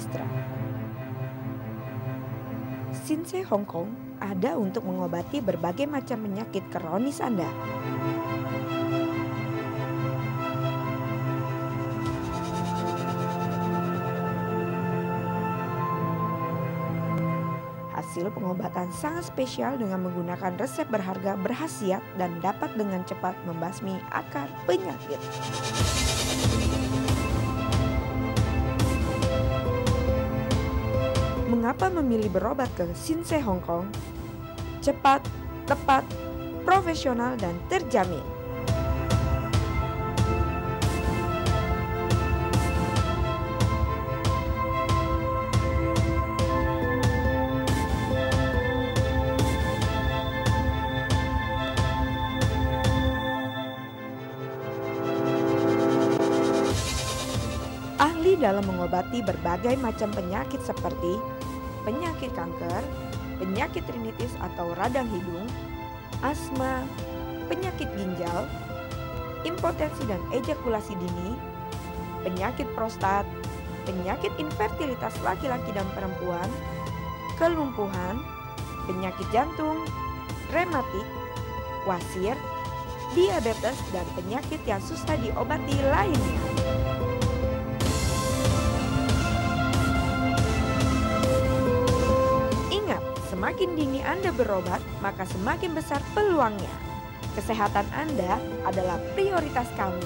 tunawistra. Shinsei Hong Kong ada untuk mengobati berbagai macam penyakit kronis Anda. Hasil pengobatan sangat spesial dengan menggunakan resep berharga berkhasiat dan dapat dengan cepat membasmi akar penyakit. Mengapa memilih berobat ke Shinsei Hong Kong? Cepat, tepat, profesional, dan terjamin. Ahli dalam mengobati berbagai macam penyakit seperti penyakit kanker, penyakit rinitis atau radang hidung, asma, penyakit ginjal, impotensi dan ejakulasi dini, penyakit prostat, penyakit infertilitas laki-laki dan perempuan, kelumpuhan, penyakit jantung, rematik, wasir, diabetes, dan penyakit yang susah diobati lainnya. Semakin dini Anda berobat, maka semakin besar peluangnya. Kesehatan Anda adalah prioritas kami.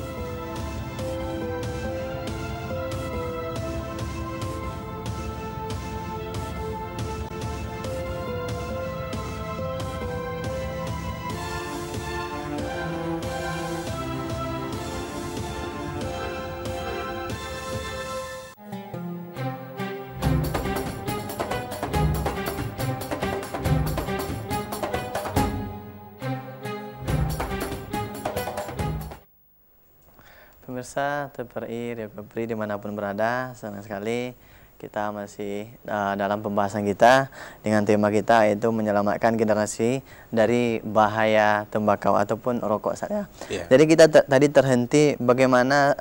Pemirsa TVRI dimanapun berada, senang sekali kita masih dalam pembahasan kita dengan tema kita yaitu menyelamatkan generasi dari bahaya tembakau ataupun rokok saja. Jadi kita tadi terhenti bagaimana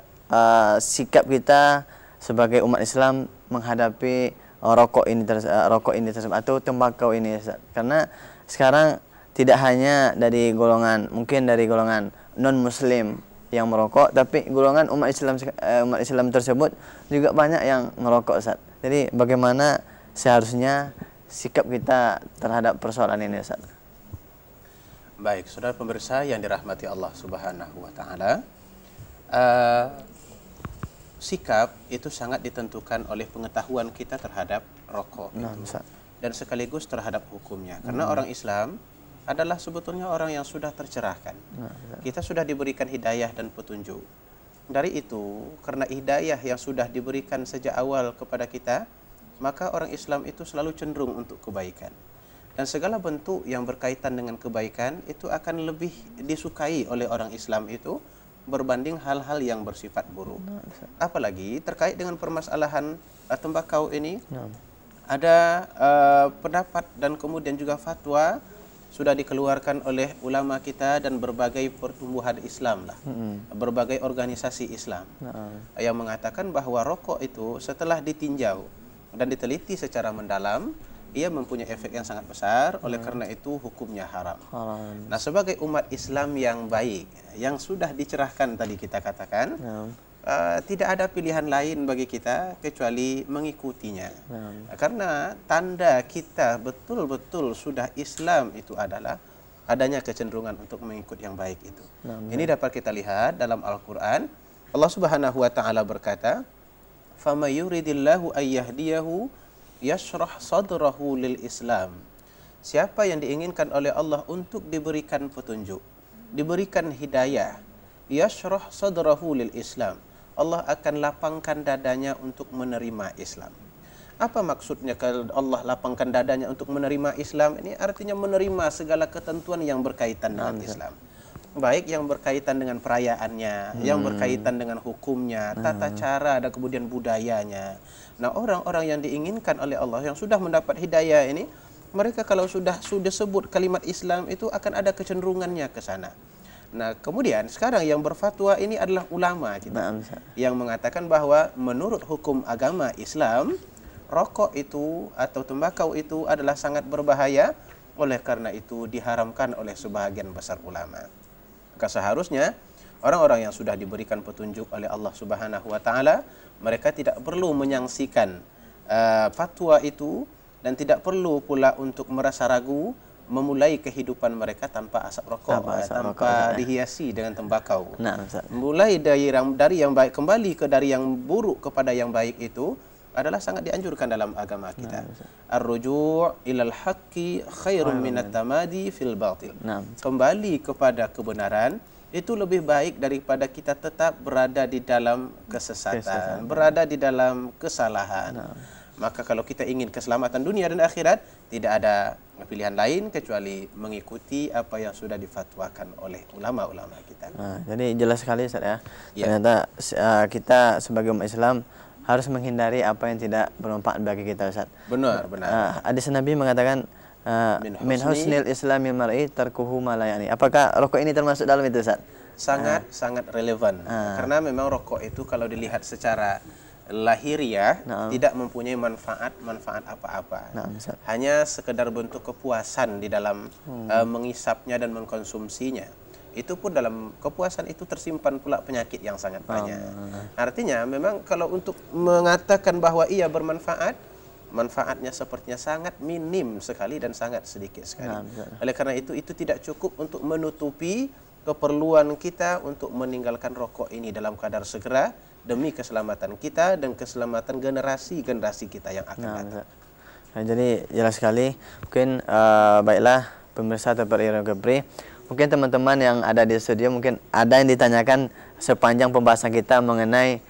sikap kita sebagai umat Islam menghadapi rokok ini tersebut atau tembakau ini, karena sekarang tidak hanya dari golongan non Muslim yang merokok, tapi golongan umat Islam tersebut juga banyak yang merokok, Ustaz. Jadi bagaimana seharusnya sikap kita terhadap persoalan ini, Ustaz? Baik, saudara pemirsa yang dirahmati Allah Subhanahu wa taala. Sikap itu sangat ditentukan oleh pengetahuan kita terhadap rokok dan sekaligus terhadap hukumnya. Karena orang Islam adalah sebetulnya orang yang sudah tercerahkan. Kita sudah diberikan hidayah dan petunjuk. Dari itu, karena hidayah yang sudah diberikan sejak awal kepada kita, maka orang Islam itu selalu cenderung untuk kebaikan. Dan segala bentuk yang berkaitan dengan kebaikan itu akan lebih disukai oleh orang Islam itu berbanding hal-hal yang bersifat buruk. Apalagi terkait dengan permasalahan tembakau ini, ada pendapat dan kemudian juga fatwa sudah dikeluarkan oleh ulama kita dan berbagai pertumbuhan Islam lah, berbagai organisasi Islam yang mengatakan bahwa rokok itu setelah ditinjau dan diteliti secara mendalam, ia mempunyai efek yang sangat besar, oleh karena itu hukumnya haram. Nah, sebagai umat Islam yang baik, yang sudah dicerahkan tadi kita katakan, tidak ada pilihan lain bagi kita kecuali mengikutinya. Karena tanda kita betul-betul sudah Islam itu adalah adanya kecenderungan untuk mengikut yang baik itu. Ini dapat kita lihat dalam Al-Quran. Allah Subhanahu wa taala berkata, "Fama yuridillahu ayyahdiyahu yashrah sadrahu lil Islam." Siapa yang diinginkan oleh Allah untuk diberikan petunjuk, diberikan hidayah, yashrah sadrahu lil Islam, Allah akan lapangkan dadanya untuk menerima Islam. Apa maksudnya kalau Allah lapangkan dadanya untuk menerima Islam? Ini artinya menerima segala ketentuan yang berkaitan dengan Islam. Baik yang berkaitan dengan perayaannya, yang berkaitan dengan hukumnya, tata cara dan kemudian budayanya. Nah, orang-orang yang diinginkan oleh Allah yang sudah mendapat hidayah ini, mereka kalau sudah sebut kalimat Islam itu akan ada kecenderungannya ke sana. Nah, kemudian sekarang yang berfatwa ini adalah ulama kita yang mengatakan bahwa menurut hukum agama Islam, rokok itu atau tembakau itu adalah sangat berbahaya, oleh karena itu diharamkan oleh sebahagian besar ulama. Maka seharusnya orang-orang yang sudah diberikan petunjuk oleh Allah Subhanahu wa taala, mereka tidak perlu menyaksikan fatwa itu dan tidak perlu pula untuk merasa ragu memulai kehidupan mereka tanpa asap rokok, tanpa dihiasi dengan tembakau. Mulai dari yang baik kembali dari yang buruk kepada yang baik itu adalah sangat dianjurkan dalam agama kita. Ar-ruju' ilal haqqi khairun minat tamadi fil batil. Kembali kepada kebenaran itu lebih baik daripada kita tetap berada di dalam kesesatan, berada di dalam kesalahan. Maka kalau kita ingin keselamatan dunia dan akhirat, tidak ada pilihan lain kecuali mengikuti apa yang sudah difatwakan oleh ulama-ulama kita. Jadi jelas sekali Ustaz ya. Ternyata kita sebagai umat Islam harus menghindari apa yang tidak bermanfaat bagi kita, Ustaz. Benar. Hadis Nabi mengatakan min husnil islamil mar'i tarkuhu ma la ya'ni. Apakah rokok ini termasuk dalam itu, Ustaz? Sangat relevan. Karena memang rokok itu kalau dilihat secara lahiriah tidak mempunyai manfaat apa-apa. Hanya sekedar bentuk kepuasan di dalam mengisapnya dan mengkonsumsinya. Itu pun dalam kepuasan itu tersimpan pula penyakit yang sangat banyak. Artinya memang kalau untuk mengatakan bahwa ia bermanfaat, manfaatnya sepertinya sangat minim sekali dan sangat sedikit sekali. Oleh karena itu tidak cukup untuk menutupi keperluan kita untuk meninggalkan rokok ini dalam kadar segera demi keselamatan kita dan keselamatan generasi kita yang akan datang. Jadi jelas sekali. Mungkin baiklah pemirsa TVRI Gabri, mungkin teman-teman yang ada di studio mungkin ada yang ditanyakan sepanjang pembahasan kita mengenai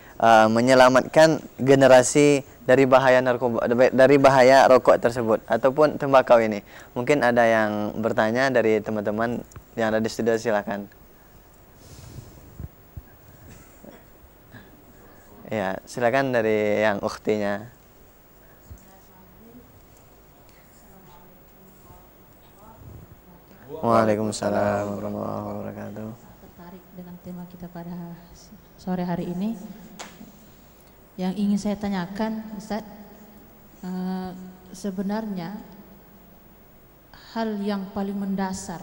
menyelamatkan generasi dari bahaya narkoba, dari bahaya rokok tersebut ataupun tembakau ini. Mungkin ada yang bertanya dari teman-teman yang ada di studio, silakan. Ya, silakan dari yang ukhtinya. Waalaikumsalam warahmatullahi wabarakatuh. Tertarik dengan tema kita pada sore hari ini. Yang ingin saya tanyakan, Ustaz, sebenarnya hal yang paling mendasar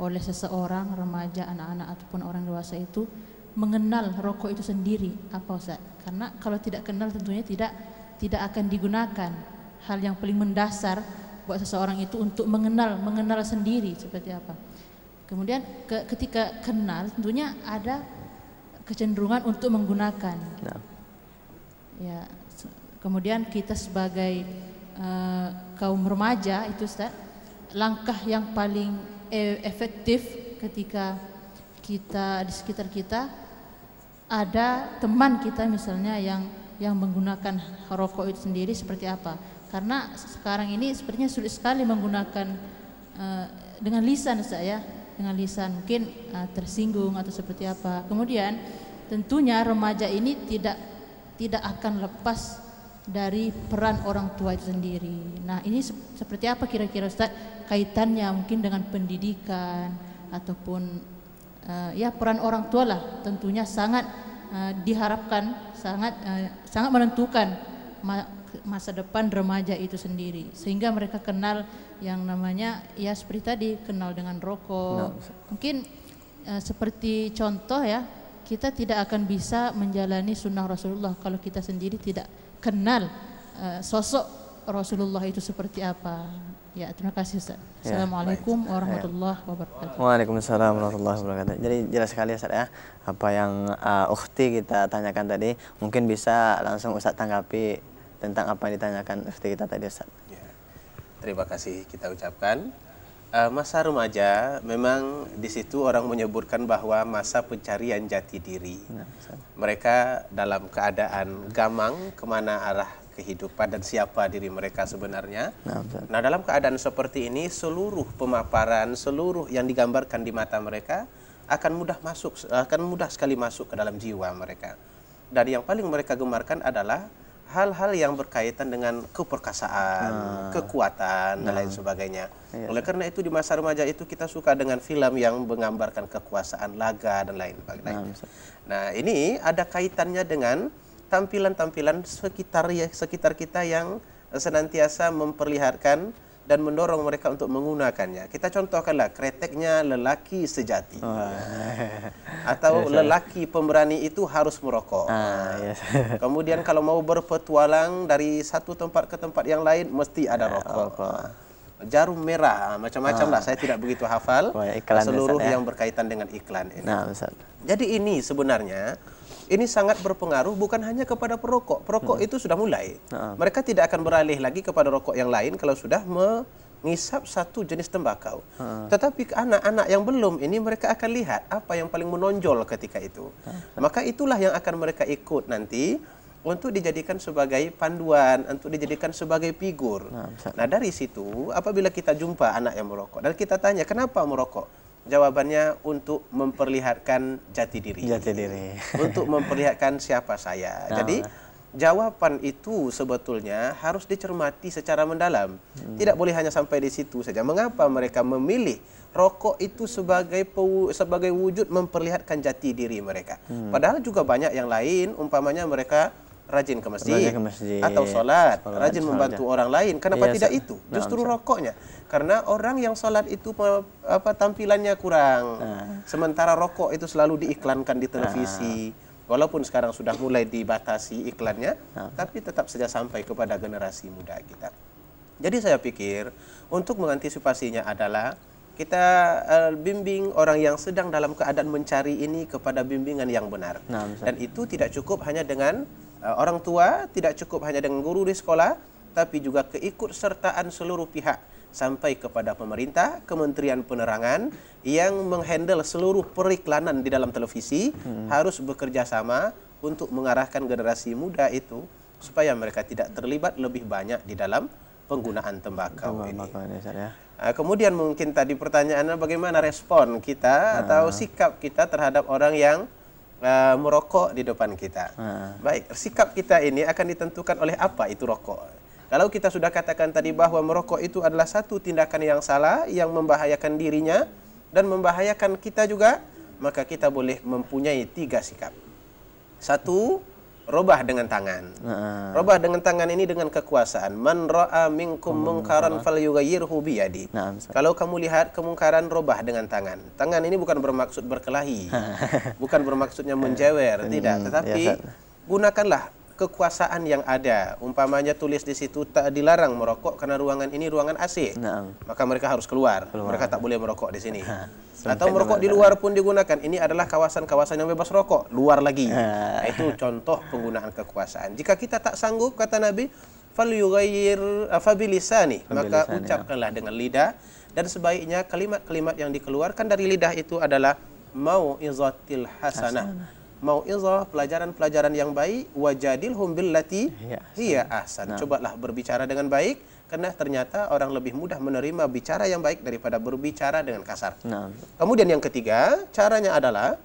oleh seseorang, remaja, anak-anak ataupun orang dewasa itu mengenal rokok itu sendiri apa, Ustaz? Karena kalau tidak kenal tentunya tidak akan digunakan. Hal yang paling mendasar buat seseorang itu untuk mengenal sendiri seperti apa. Kemudian ketika kenal tentunya ada kecenderungan untuk menggunakan. Ya, kemudian kita sebagai kaum remaja itu, Ustaz, langkah yang paling efektif ketika kita di sekitar kita ada teman kita misalnya yang menggunakan rokok itu sendiri seperti apa? Karena sekarang ini sepertinya sulit sekali menggunakan dengan lisan, saya dengan lisan mungkin tersinggung atau seperti apa. Kemudian tentunya remaja ini tidak akan lepas dari peran orang tua itu sendiri. Nah, ini seperti apa kira-kira, Ustaz, kaitannya mungkin dengan pendidikan ataupun ya peran orang tua lah, tentunya sangat diharapkan, sangat menentukan masa depan remaja itu sendiri, sehingga mereka kenal yang namanya ya seperti tadi, kenal dengan rokok. Mungkin seperti contoh ya, kita tidak akan bisa menjalani sunnah Rasulullah kalau kita sendiri tidak kenal sosok Rasulullah itu seperti apa. Ya, terima kasih, Ustaz. Assalamualaikum warahmatullahi wabarakatuh. Waalaikumsalam warahmatullahi wabarakatuh. Jadi jelas sekali, Ustaz ya, apa yang ukhti kita tanyakan tadi, mungkin bisa langsung Ustaz tanggapi tentang apa yang ditanyakan ukhti kita tadi, Ustaz. Ya. Terima kasih kita ucapkan. Masa remaja memang di situ orang menyebutkan bahwa masa pencarian jati diri. Mereka dalam keadaan gamang kemana arah kehidupan dan siapa diri mereka sebenarnya. Nah, dalam keadaan seperti ini seluruh pemaparan, seluruh yang digambarkan di mata mereka akan mudah sekali masuk ke dalam jiwa mereka. Dan yang paling mereka gemarkan adalah hal-hal yang berkaitan dengan keperkasaan, kekuatan dan lain sebagainya. Oleh karena itu di masa remaja itu kita suka dengan film yang menggambarkan kekuasaan, laga dan lain sebagainya. Nah, ini ada kaitannya dengan tampilan-tampilan sekitar kita yang senantiasa memperlihatkan dan mendorong mereka untuk menggunakannya. Kita contohkanlah kreteknya lelaki sejati. Atau lelaki pemberani itu harus merokok. Kemudian kalau mau berpetualang dari satu tempat ke tempat yang lain mesti ada rokok. Jarum merah, macam-macam lah. Saya tidak begitu hafal seluruh yang berkaitan dengan iklan ini. Jadi ini sebenarnya ini sangat berpengaruh bukan hanya kepada perokok. Perokok itu sudah mulai. Mereka tidak akan beralih lagi kepada rokok yang lain kalau sudah mengisap satu jenis tembakau. Tetapi anak-anak yang belum ini mereka akan lihat apa yang paling menonjol ketika itu. Maka itulah yang akan mereka ikut nanti untuk dijadikan sebagai panduan, untuk dijadikan sebagai figur. Nah dari situ apabila kita jumpa anak yang merokok dan kita tanya kenapa merokok? Jawabannya untuk memperlihatkan jati diri. Untuk memperlihatkan siapa saya. Jadi jawaban itu sebetulnya harus dicermati secara mendalam. Tidak boleh hanya sampai di situ saja. Mengapa mereka memilih rokok itu sebagai wujud memperlihatkan jati diri mereka? Padahal juga banyak yang lain, umpamanya mereka rajin ke masjid, atau sholat, rajin membantu orang lain. Kenapa tidak itu? Justru rokoknya. Karena orang yang sholat itu tampilannya kurang. Sementara rokok itu selalu diiklankan di televisi. Walaupun sekarang sudah mulai dibatasi iklannya, tapi tetap saja sampai kepada generasi muda kita. Jadi saya pikir untuk mengantisipasinya adalah kita bimbing orang yang sedang dalam keadaan mencari ini kepada bimbingan yang benar. Dan itu tidak cukup hanya dengan orang tua, tidak cukup hanya dengan guru di sekolah, tapi juga keikutsertaan seluruh pihak sampai kepada pemerintah, Kementerian Penerangan yang menghandle seluruh periklanan di dalam televisi harus bekerja sama untuk mengarahkan generasi muda itu supaya mereka tidak terlibat lebih banyak di dalam penggunaan tembakau ini. Kemudian mungkin tadi pertanyaannya bagaimana respon kita atau sikap kita terhadap orang yang merokok di depan kita. Baik, sikap kita ini akan ditentukan oleh apa itu rokok. Kalau kita sudah katakan tadi bahwa merokok itu adalah satu tindakan yang salah, yang membahayakan dirinya dan membahayakan kita juga, maka kita boleh mempunyai 3 sikap. 1, robah dengan tangan. Robah dengan tangan ini dengan kekuasaan. Man ra'a minkum munkaran falyughayyirhu biyadi. Kalau kamu lihat kemungkaran, robah dengan tangan. Tangan ini bukan bermaksud berkelahi. Bukan bermaksudnya menjewer, tidak, tetapi gunakanlah kekuasaan yang ada. Umpamanya tulis di situ tak dilarang merokok karena ruangan ini ruangan AC. Maka mereka harus keluar. Mereka tak boleh merokok di sini. Atau merokok di luar pun digunakan. Ini adalah kawasan-kawasan yang bebas rokok. Luar lagi. Nah, itu contoh penggunaan kekuasaan. Jika kita tak sanggup, kata Nabi, falyughayyir fabilisani, maka ucapkanlah dengan lidah. Dan sebaiknya kalimat-kalimat yang dikeluarkan dari lidah itu adalah mau'izatil hasanah. Mau'izah, pelajaran-pelajaran yang baik, wajadilhum billati hiya ahsan. Cobalah berbicara dengan baik, karena ternyata orang lebih mudah menerima bicara yang baik daripada berbicara dengan kasar. Kemudian yang ketiga, caranya adalah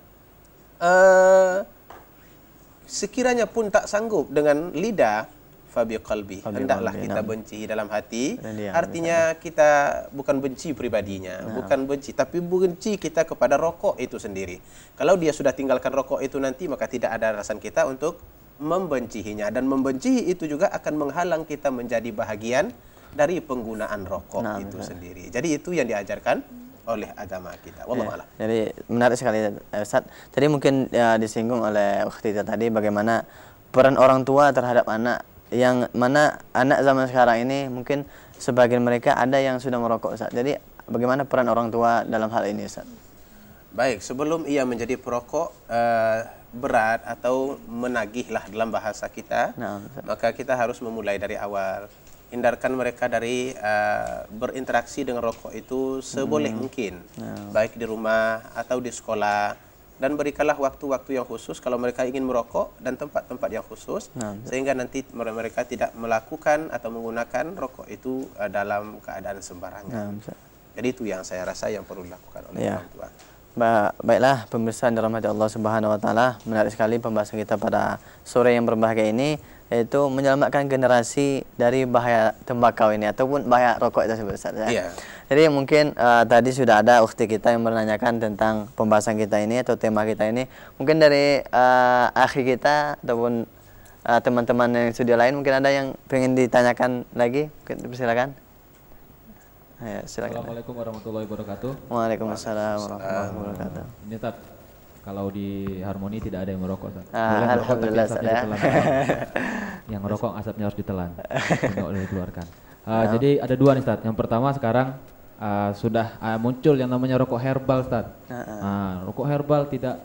sekiranya pun tak sanggup dengan lidah, fabi qalbi, hendaklah kita benci dalam hati. Artinya kita bukan benci pribadinya, bukan benci, tapi benci kita kepada rokok itu sendiri. Kalau dia sudah tinggalkan rokok itu nanti, maka tidak ada alasan kita untuk membencihinya. Dan membencihi itu juga akan menghalang kita menjadi bahagian dari penggunaan rokok itu sendiri. Jadi itu yang diajarkan oleh agama kita. Wallahu a'lam. Jadi menarik sekali Ustaz. Tadi mungkin disinggung oleh Ukhti tadi bagaimana peran orang tua terhadap anak, yang mana anak zaman sekarang ini mungkin sebagian mereka ada yang sudah merokok, Ustaz. Jadi bagaimana peran orang tua dalam hal ini, Ustaz? Baik, sebelum ia menjadi perokok berat atau menagihlah dalam bahasa kita, maka kita harus memulai dari awal. Hindarkan mereka dari berinteraksi dengan rokok itu seboleh mungkin, baik di rumah atau di sekolah. Dan berikanlah waktu-waktu yang khusus kalau mereka ingin merokok dan tempat-tempat yang khusus, sehingga nanti mereka tidak melakukan atau menggunakan rokok itu dalam keadaan sembarangan. Jadi itu yang saya rasa yang perlu dilakukan oleh orang tua. Baiklah pemirsa yang dirahmati Allah Subhanahu wa taala, menarik sekali pembahasan kita pada sore yang berbahagia ini, yaitu menyelamatkan generasi dari bahaya tembakau ini ataupun bahaya rokok itu tersebut, Ustaz, ya. Jadi mungkin tadi sudah ada ukhti kita yang menanyakan tentang pembahasan kita ini atau tema kita ini. Mungkin dari akhi kita ataupun teman-teman yang studio lain mungkin ada yang pengen ditanyakan lagi, silakan. Ya, silakan. Assalamualaikum warahmatullahi wabarakatuh. Waalaikumsalam warahmatullahi wabarakatuh. Ini Tat, kalau di Harmoni tidak ada yang merokok, Tat. Alhamdulillah, asapnya ditelan. Yang merokok asapnya harus ditelan, tidak boleh dikeluarkan. Jadi ada dua nih, Tat. Yang pertama sekarang sudah muncul yang namanya rokok herbal, Tat. Rokok herbal tidak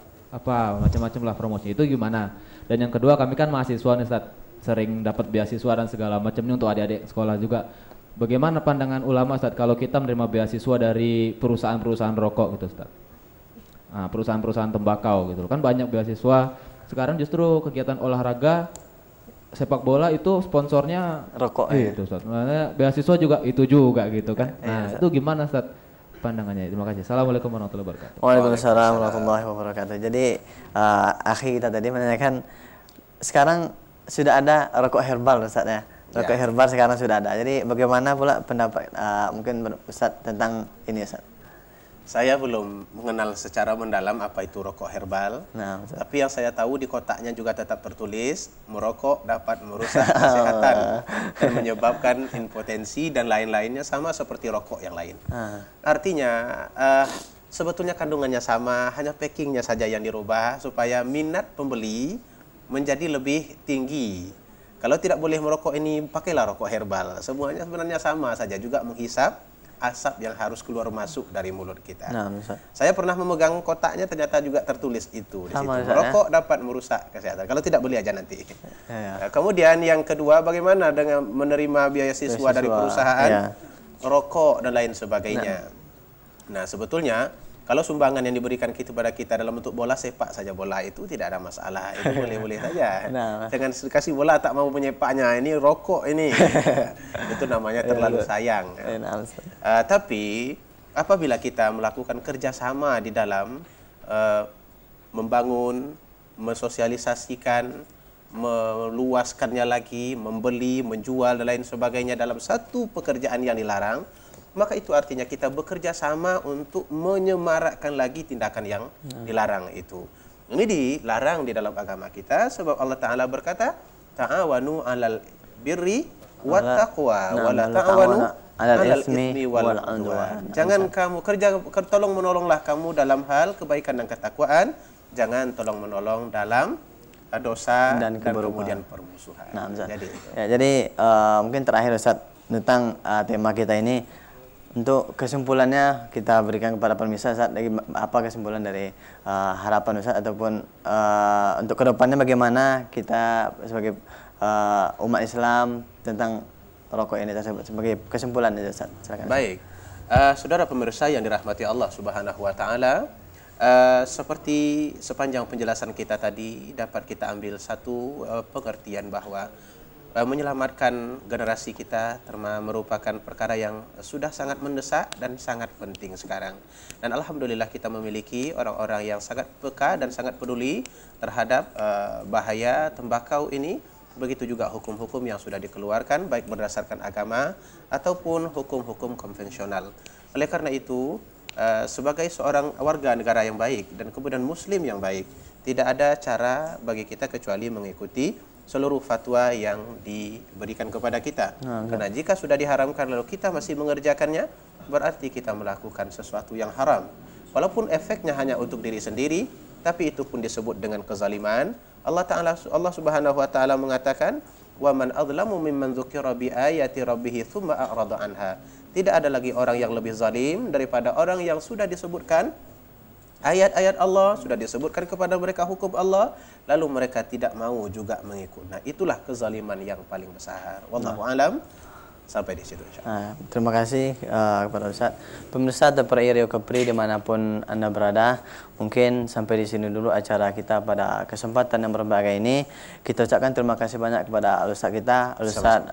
macam-macam lah promosi. Itu gimana? Dan yang kedua, kami kan mahasiswa nih, Tat. Sering dapat beasiswa dan segala macamnya untuk adik-adik sekolah juga. Bagaimana pandangan ulama, Ustaz, kalau kita menerima beasiswa dari perusahaan-perusahaan rokok gitu, Ustaz? Perusahaan-perusahaan tembakau gitu. Kan banyak beasiswa. Sekarang justru kegiatan olahraga sepak bola itu sponsornya rokok gitu, Ustaz. Makanya beasiswa juga itu juga gitu kan. Nah, itu gimana, Ustaz, pandangannya? Terima kasih. Assalamualaikum warahmatullahi wabarakatuh. Waalaikumsalam warahmatullahi wabarakatuh. Jadi akhi kita tadi menanyakan sekarang sudah ada rokok herbal, Ustaz ya. Rokok herbal sekarang sudah ada. Jadi bagaimana pula pendapat mungkin Ustaz tentang ini, Ustaz? Saya belum mengenal secara mendalam apa itu rokok herbal. Nah, tapi yang saya tahu di kotaknya juga tetap tertulis merokok dapat merusak kesehatan dan menyebabkan impotensi dan lain-lainnya, sama seperti rokok yang lain. Artinya sebetulnya kandungannya sama, hanya packingnya saja yang dirubah supaya minat pembeli menjadi lebih tinggi. Kalau tidak boleh merokok ini, pakailah rokok herbal. Semuanya sebenarnya sama saja, juga menghisap asap yang harus keluar masuk dari mulut kita. Saya pernah memegang kotaknya, ternyata juga tertulis itu di situ. Merokok dapat merusak kesehatan. Kalau tidak beli aja nanti. Kemudian yang kedua, bagaimana dengan menerima beasiswa dari perusahaan, rokok dan lain sebagainya. Nah, sebetulnya kalau sumbangan yang diberikan kepada kita dalam bentuk bola, sepak saja bola itu tidak ada masalah. Itu boleh-boleh saja. Jangan kasih bola tak mau menyepaknya, ini rokok ini. Itu namanya terlalu sayang. Tapi apabila kita melakukan kerjasama di dalam membangun, mensosialisasikan, meluaskannya lagi, membeli, menjual dan lain sebagainya dalam satu pekerjaan yang dilarang, maka itu artinya kita bekerja sama untuk menyemarakkan lagi tindakan yang dilarang itu. Ini dilarang di dalam agama kita sebab Allah Ta'ala berkata, ta'awanu 'alal birri wat taqwa wa la ta'awanu 'alal ismi wal 'udwan. Jangan kamu tolong menolonglah kamu dalam hal kebaikan dan ketakwaan, jangan tolong menolong dalam dosa dan kemudian permusuhan. Jadi mungkin terakhir, Ustaz, tentang tema kita ini. Untuk kesimpulannya kita berikan kepada pemirsa, Ustaz, apa kesimpulan dari harapan Ustaz ataupun untuk kedepannya bagaimana kita sebagai umat Islam tentang rokok ini tersebut sebagai kesimpulan, Ustaz. Silakan. Baik, saudara pemirsa yang dirahmati Allah Subhanahu Wa Taala, seperti sepanjang penjelasan kita tadi dapat kita ambil satu pengertian bahwa menyelamatkan generasi kita merupakan perkara yang sudah sangat mendesak dan sangat penting sekarang. Dan alhamdulillah kita memiliki orang-orang yang sangat peka dan sangat peduli terhadap bahaya tembakau ini. Begitu juga hukum-hukum yang sudah dikeluarkan baik berdasarkan agama ataupun hukum-hukum konvensional. Oleh karena itu, sebagai seorang warga negara yang baik dan kemudian muslim yang baik, tidak ada cara bagi kita kecuali mengikuti seluruh fatwa yang diberikan kepada kita. Karena jika sudah diharamkan lalu kita masih mengerjakannya, berarti kita melakukan sesuatu yang haram. Walaupun efeknya hanya untuk diri sendiri, tapi itu pun disebut dengan kezaliman. Allah Subhanahu Wa Taala mengatakan, "Wa man adzlamu mimman dzukira bi ayati rabbih tsumma a'rada anha." Tidak ada lagi orang yang lebih zalim daripada orang yang sudah disebutkan ayat-ayat Allah, sudah disebutkan kepada mereka hukum Allah, lalu mereka tidak mau juga mengikut. Nah, itulah kezaliman yang paling besar. Wallahu alam. Sampai di situ, insyaallah. Terima kasih kepada Ustaz. Pemirsa TVRI Riau Kepri dimanapun Anda berada, mungkin sampai di sini dulu acara kita pada kesempatan yang berbahagia ini. Kita ucapkan terima kasih banyak kepada Ustaz kita, Ustaz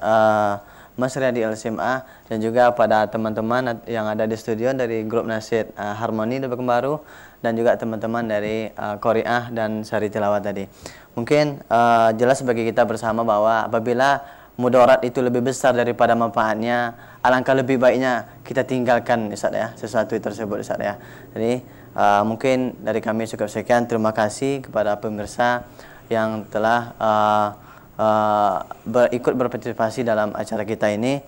Mas Riyadi LCMA, dan juga pada teman-teman yang ada di studio dari grup Nasyid Harmoni di Pekanbaru, dan juga teman-teman dari Qori'ah dan Sari Tilawat tadi. Mungkin jelas bagi kita bersama bahwa apabila mudarat itu lebih besar daripada manfaatnya, alangkah lebih baiknya kita tinggalkan, Ustaz ya, sesuatu tersebut, Ustaz ya. Jadi mungkin dari kami cukup sekian. Terima kasih kepada pemirsa yang telah ikut berpartisipasi dalam acara kita ini,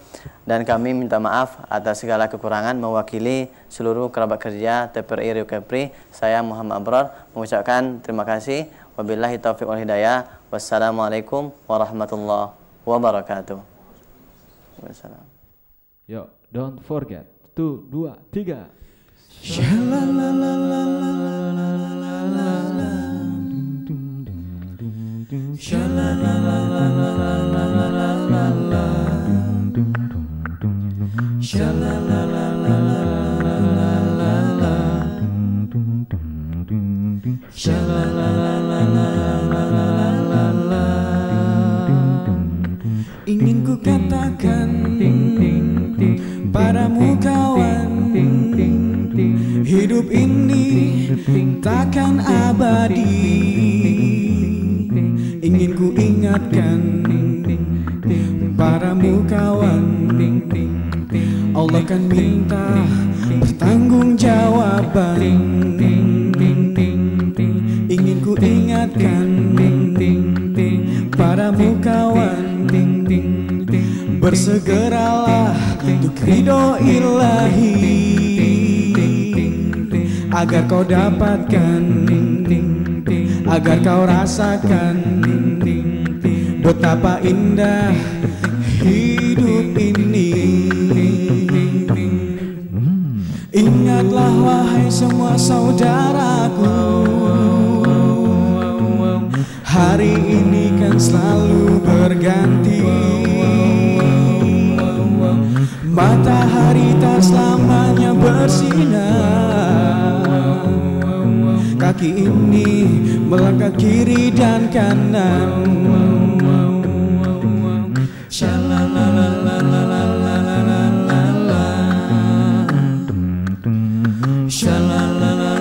dan kami minta maaf atas segala kekurangan mewakili seluruh kerabat kerja TPRI Riau Kepri. Saya Muhammad Abrar mengucapkan terima kasih. Wabillahi taufiq wal hidayah. Wassalamualaikum warahmatullahi wabarakatuh. Wassalam. Yo, don't forget. 1, 2, 3. Ingin ku katakan padamu kawan, hidup ini takkan abadi. Ingin ku ingatkan padamu kawan, Allah kan minta pertanggungjawaban. Ingin ku ingatkan padamu kawan, bersegeralah untuk ridho ilahi, agar kau dapatkan, agar kau rasakan betapa indah hidup ini. Ingatlah wahai semua saudaraku, hari ini kan selalu berganti. Matahari tak selamanya bersinar. Kaki ini melangkah kiri dan kanan. Shalalalalalalalala. Shalalalalala.